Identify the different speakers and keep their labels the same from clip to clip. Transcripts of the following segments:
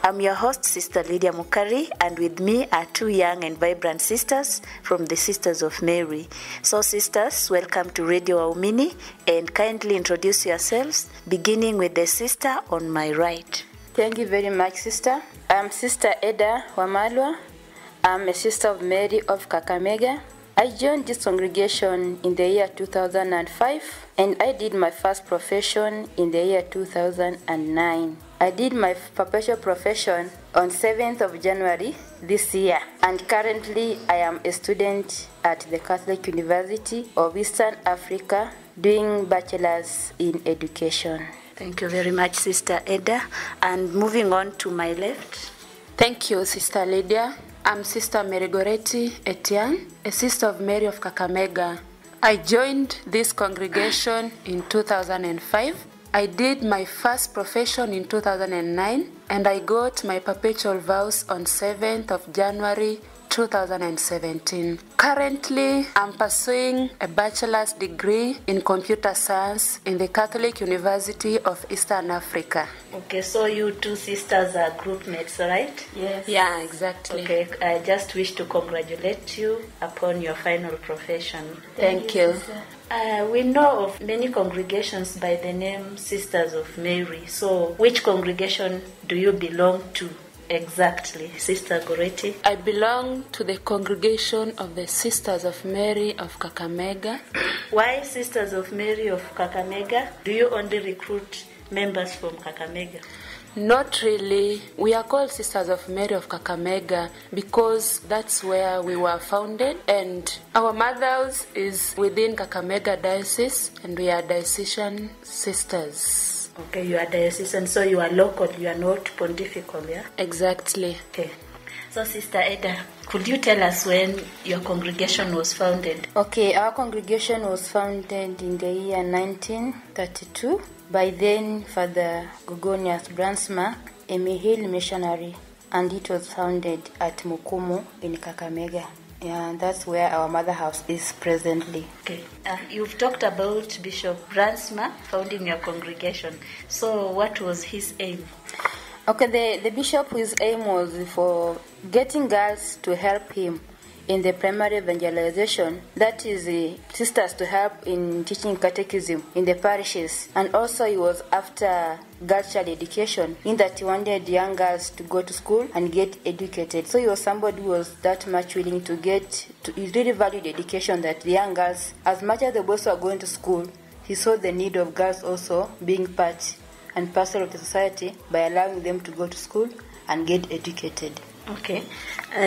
Speaker 1: I'm your host, Sister Lydia Mukari, and with me are two young and vibrant sisters from the Sisters of Mary. So sisters, welcome to Radio Waumini, and kindly introduce yourselves, beginning with the sister on my right.
Speaker 2: Thank you very much, sister. I'm Sister Eda Wamalwa. I'm a Sister of Mary of Kakamega. I joined this congregation in the year 2005, and I did my first profession in the year 2009. I did my perpetual profession on 7th of January this year, and currently I am a student at the Catholic University of Eastern Africa doing bachelor's in education.
Speaker 1: Thank you very much, Sister Eda. And moving on to my left.
Speaker 3: Thank you, Sister Lydia. I'm Sister Mary Goretti Etienne, a Sister of Mary of Kakamega. I joined this congregation in 2005. I did my first profession in 2009, and I got my perpetual vows on 7th of January 2017. Currently, I'm pursuing a bachelor's degree in computer science in the Catholic University of Eastern Africa.
Speaker 1: Okay, so you two sisters are group mates, right?
Speaker 2: Yes.
Speaker 3: Yeah, exactly.
Speaker 1: Okay, I just wish to congratulate you upon your final profession.
Speaker 3: Thank you.
Speaker 1: We know of many congregations by the name Sisters of Mary. So, which congregation do you belong to exactly, Sister Goretti?
Speaker 3: I belong to the congregation of the Sisters of Mary of Kakamega.
Speaker 1: Why Sisters of Mary of Kakamega? Do you only recruit members from Kakamega?
Speaker 3: Not really. We are called Sisters of Mary of Kakamega because that's where we were founded, and our mothers is within Kakamega Diocese, and we are diocesan sisters.
Speaker 1: Okay, you are diocesan, so you are local, you are not pontifical, yeah?
Speaker 3: Exactly.
Speaker 1: Okay. So, Sister Eda, could you tell us when your congregation was founded?
Speaker 2: Okay, our congregation was founded in the year 1932 by then Father Gogonius Bransmark, a Mihil missionary, and it was founded at Mukumu in Kakamega. Yeah, that's where our mother house is presently.
Speaker 1: Okay. You've talked about Bishop Bransmark founding your congregation. So what was his aim?
Speaker 2: Okay, the bishop, his aim was for getting girls to help him in the primary evangelization, that is sisters to help in teaching catechism in the parishes. And also he was after girls' child education, in that he wanted young girls to go to school and get educated. So he was somebody who was that much willing to he really valued education, that the young girls, as much as the boys were going to school, he saw the need of girls also being part and parcel of the society by allowing them to go to school and get educated.
Speaker 1: Okay.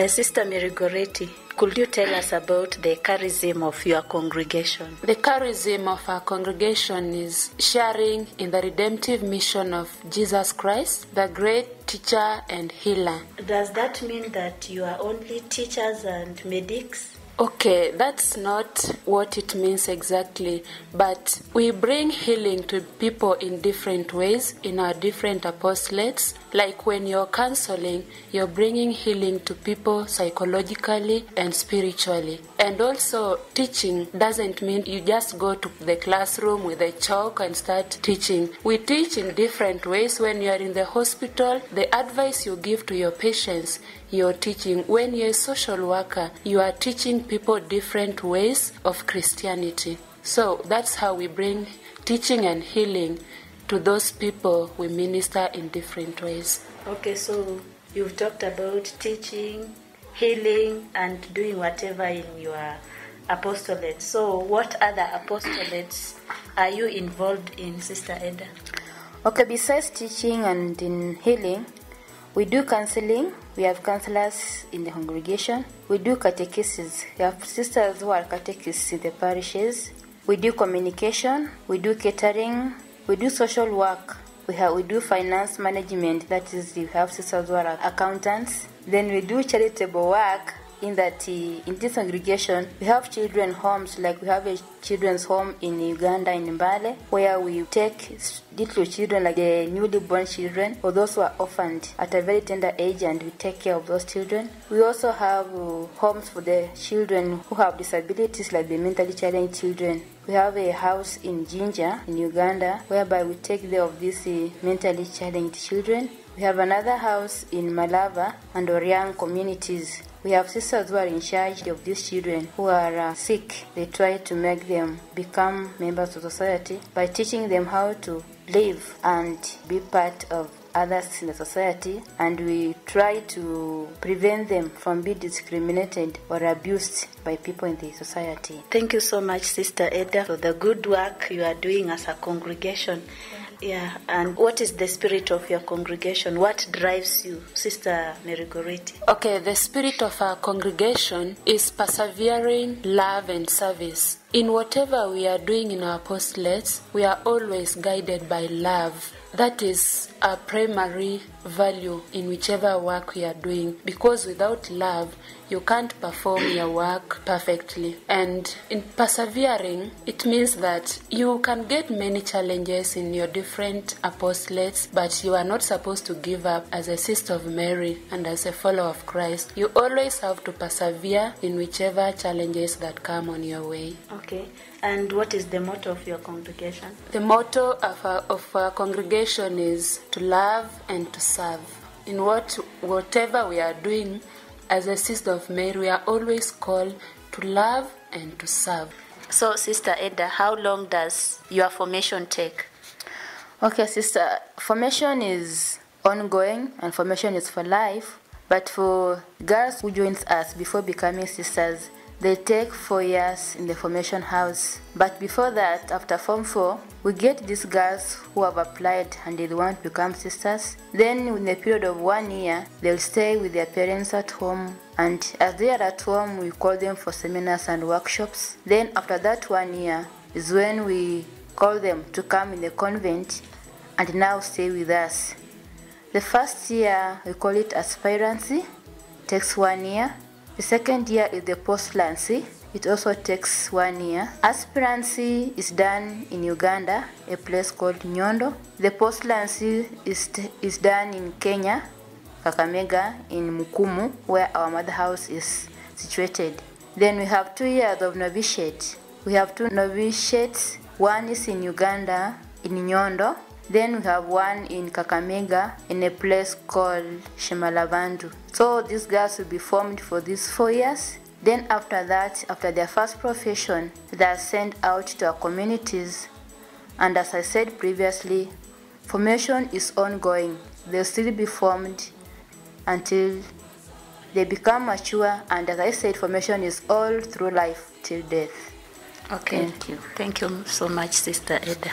Speaker 1: Sister Mary Goretti, could you tell us about the charism of your congregation?
Speaker 3: The charism of our congregation is sharing in the redemptive mission of Jesus Christ, the great teacher and healer.
Speaker 1: Does that mean that you are only teachers and medics?
Speaker 3: Okay, that's not what it means exactly, but we bring healing to people in different ways in our different apostolates. Like when you're counseling, you're bringing healing to people psychologically and spiritually. And also, teaching doesn't mean you just go to the classroom with a chalk and start teaching. We teach in different ways. When you're in the hospital, the advice you give to your patients, you're teaching. When you're a social worker, you are teaching people different ways of Christianity. So that's how we bring teaching and healing to those people we minister in different ways.
Speaker 1: Okay, so you've talked about teaching, healing, and doing whatever in your apostolate. So what other apostolates are you involved in, Sister Eda?
Speaker 2: Okay, besides teaching and in healing, we do counseling. We have counselors in the congregation. We do catechesis. We have sisters who are catechists in the parishes. We do communication. We do catering. We do social work. We do finance management. That is, we have sisters who are accountants. Then we do charitable work. In that, in this congregation, we have children homes, like we have a children's home in Uganda, in Mbale, where we take little children, like the newly born children, or those who are orphaned at a very tender age, and we take care of those children. We also have homes for the children who have disabilities, like the mentally challenged children. We have a house in Jinja, in Uganda, whereby we take care of these mentally challenged children. We have another house in Malava and Oriang communities. We have sisters who are in charge of these children who are sick. They try to make them become members of society by teaching them how to live and be part of others in the society, and we try to prevent them from being discriminated or abused by people in the society.
Speaker 1: Thank you so much, Sister Eda, for the good work you are doing as a congregation. Yeah, and what is the spirit of your congregation? What drives you, Sister Mary Goretti?
Speaker 3: Okay, the spirit of our congregation is persevering, love, and service. In whatever we are doing in our apostolates, we are always guided by love. That is our primary value in whichever work we are doing, because without love, you can't perform your work perfectly. And in persevering, it means that you can get many challenges in your different apostolates, but you are not supposed to give up as a sister of Mary and as a follower of Christ. You always have to persevere in whichever challenges that come on your way.
Speaker 1: Okay. And what is the motto of your congregation?
Speaker 3: The motto of our congregation is to love and to serve. In whatever we are doing, as a sister of Mary, we are always called to love and to serve.
Speaker 1: So, Sister Eda, how long does your formation take?
Speaker 2: Okay, sister, formation is ongoing and formation is for life. But for girls who joins us before becoming sisters, they take 4 years in the formation house. But before that, after Form 4, we get these girls who have applied and they want to become sisters. Then in the period of 1 year, they'll stay with their parents at home. And as they are at home, we call them for seminars and workshops. Then after that 1 year is when we call them to come in the convent and now stay with us. The first year, we call it aspirancy, takes 1 year. The second year is the postulancy. It also takes 1 year. Aspirancy is done in Uganda, a place called Nyondo. The postulancy is done in Kenya, Kakamega, in Mukumu, where our mother house is situated. Then we have 2 years of novitiate. We have 2 novitiates. One is in Uganda, in Nyondo. Then we have one in Kakamega, in a place called Shemalavandu. So these girls will be formed for these 4 years. Then after that, after their first profession, they are sent out to our communities. And as I said previously, formation is ongoing. They'll still be formed until they become mature. And as I said, formation is all through life till death.
Speaker 1: Okay.
Speaker 2: Thank you.
Speaker 1: Thank you so much, Sister Eda.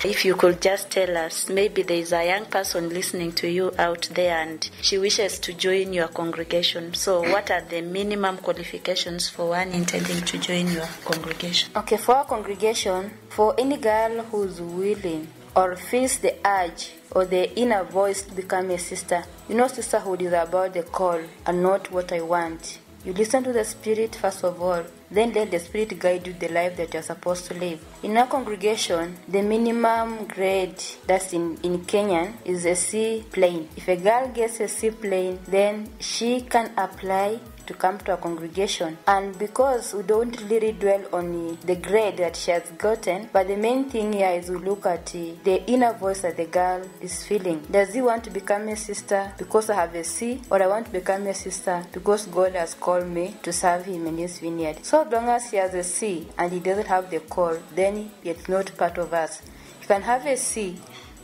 Speaker 1: If you could just tell us, maybe there is a young person listening to you out there and she wishes to join your congregation. So what are the minimum qualifications for one intending to join your congregation?
Speaker 2: Okay, for our congregation, for any girl who's willing or feels the urge or the inner voice to become a sister, you know, sisterhood is about the call and not what I want. You listen to the Spirit first of all, then let the Spirit guide you the life that you're supposed to live. In our congregation, the minimum grade that's in Kenyan is a C plain. If a girl gets a C plain, then she can apply to come to our congregation. And because we don't really dwell on the grade that she has gotten, but the main thing here is we look at the inner voice that the girl is feeling. Does he want to become a sister because I have a C, or I want to become a sister because God has called me to serve him in his vineyard? So as long as he has a C and he doesn't have the call, then it's not part of us. You can have a C,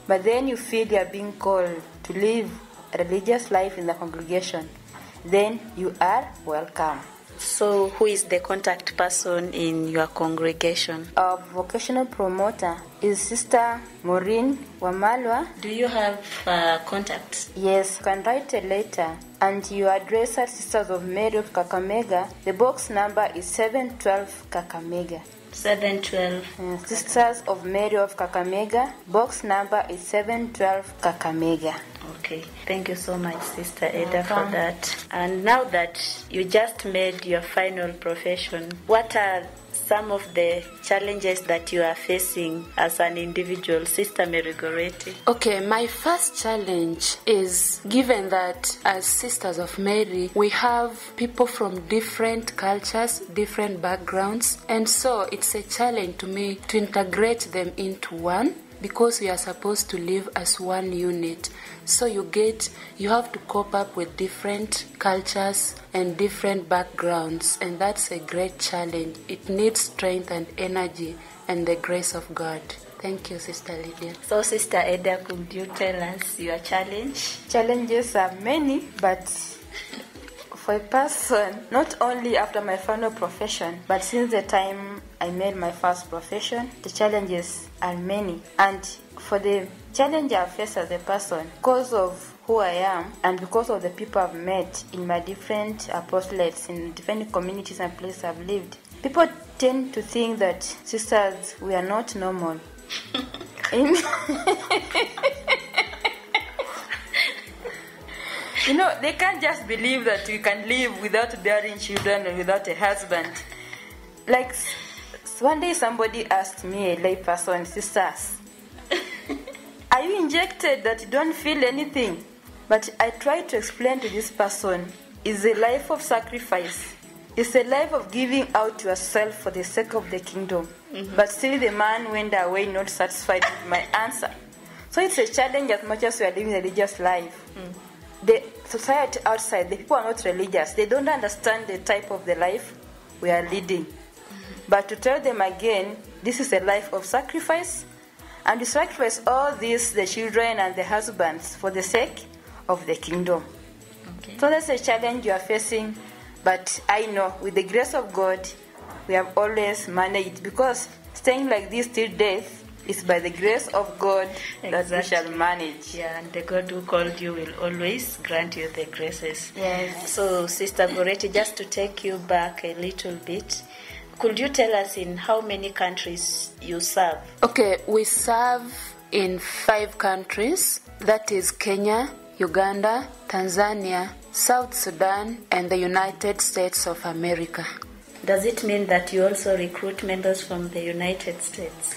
Speaker 2: but then you feel you are being called to live a religious life in the congregation, then you are welcome.
Speaker 1: So who is the contact person in your congregation?
Speaker 2: Our vocational promoter is Sister Maureen Wamalwa.
Speaker 1: Do you have contacts?
Speaker 2: Yes, you can write a letter and you address at Sisters of Mary of Kakamega. The box number is 712 Kakamega.
Speaker 1: 712.
Speaker 2: Sisters of Mary of Kakamega. Box number is 712 Kakamega.
Speaker 1: Okay, thank you so much, Sister Eda, for that. And now that you just made your final profession, what are some of the challenges that you are facing as an individual, Sister Mary Goretti?
Speaker 3: Okay, my first challenge is, given that as Sisters of Mary, we have people from different cultures, different backgrounds, and so it's a challenge to me to integrate them into one. because we are supposed to live as one unit. So you have to cope up with different cultures and different backgrounds, and that's a great challenge. It needs strength and energy and the grace of God. Thank you, Sister Lydia.
Speaker 1: So, Sister Eda, could you tell us your challenge?
Speaker 2: Challenges are many, but for a person, not only after my final profession, but since the time I made my first profession, the challenges are many. And for the challenge I face as a person, because of who I am and because of the people I've met in my different apostolates, in different communities and places I've lived, people tend to think that, sisters, we are not normal. They can't just believe that we can live without bearing children and without a husband. Like, one day somebody asked me, a lay person, sisters, are you injected that you don't feel anything? But I tried to explain to this person, it's a life of sacrifice. It's a life of giving out yourself for the sake of the kingdom. Mm-hmm. But still the man went away not satisfied with my answer. So it's a challenge as much as we are living a religious life. Mm. The society outside, the people are not religious. They don't understand the type of the life we are leading. Mm-hmm. But to tell them again, this is a life of sacrifice. And you sacrifice all this, the children and the husbands, for the sake of the kingdom. Okay. So that's a challenge you are facing. But I know, with the grace of God, we have always managed, because staying like this till death is by the grace of God. Exactly. That we shall manage.
Speaker 1: Yeah, and the God who called you will always grant you the graces.
Speaker 2: Yes.
Speaker 1: So, Sister Goretti, just to take you back a little bit, could you tell us in how many countries you serve?
Speaker 3: Okay, we serve in 5 countries. That is Kenya, Uganda, Tanzania, South Sudan, and the United States of America.
Speaker 1: Does it mean that you also recruit members from the United States?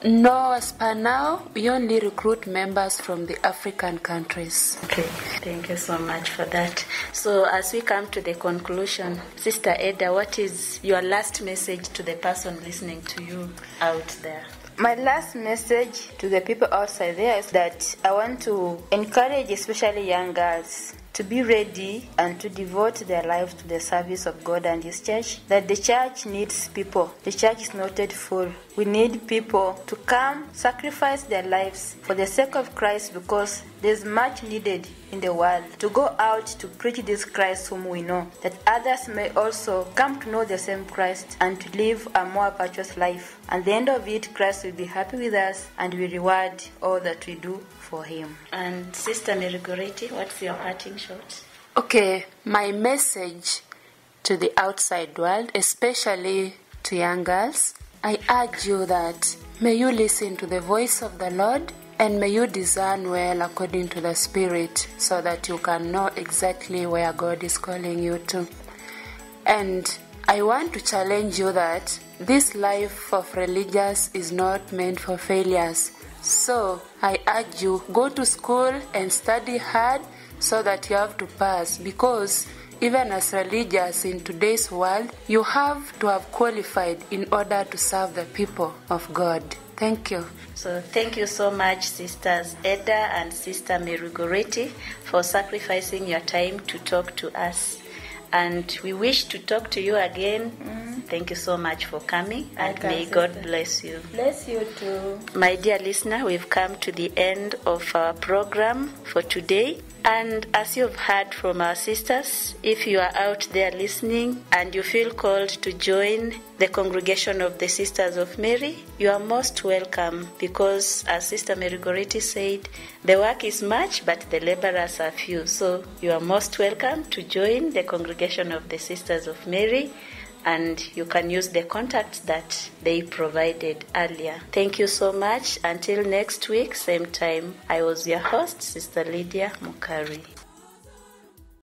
Speaker 3: No, as per now, we only recruit members from the African countries.
Speaker 1: Okay, thank you so much for that. So as we come to the conclusion, Sister Eda, what is your last message to the person listening to you out there?
Speaker 2: My last message to the people outside there is that I want to encourage especially young girls to be ready and to devote their lives to the service of God and His church. That the church needs people. The church is not yet full. We need people to come, sacrifice their lives for the sake of Christ, because there's much needed in the world. To go out to preach this Christ whom we know, that others may also come to know the same Christ and to live a more virtuous life. At the end of it, Christ will be happy with us and will reward all that we do for Him.
Speaker 1: And Sister Mary Goretti, what's your parting shot?
Speaker 3: Okay, my message to the outside world, especially to young girls, I urge you that may you listen to the voice of the Lord, and may you discern well according to the Spirit, so that you can know exactly where God is calling you to. And I want to challenge you that this life of religious is not meant for failures. So I urge you, go to school and study hard so that you have to pass, because even as religious in today's world, you have to have qualified in order to serve the people of God. Thank you.
Speaker 1: So thank you so much, Sisters Eda and Sister Mary Goretti, for sacrificing your time to talk to us. And we wish to talk to you again. Thank you so much for coming, and may God bless you.
Speaker 2: Bless you too.
Speaker 1: My dear listener, we've come to the end of our program for today. And as you've heard from our sisters, if you are out there listening and you feel called to join the congregation of the Sisters of Mary, you are most welcome, because as Sister Mary Goretti said, the work is much, but the laborers are few. So you are most welcome to join the congregation of the Sisters of Mary, and you can use the contacts that they provided earlier. Thank you so much. Until next week, same time, I was your host, Sister Lydia Mukari.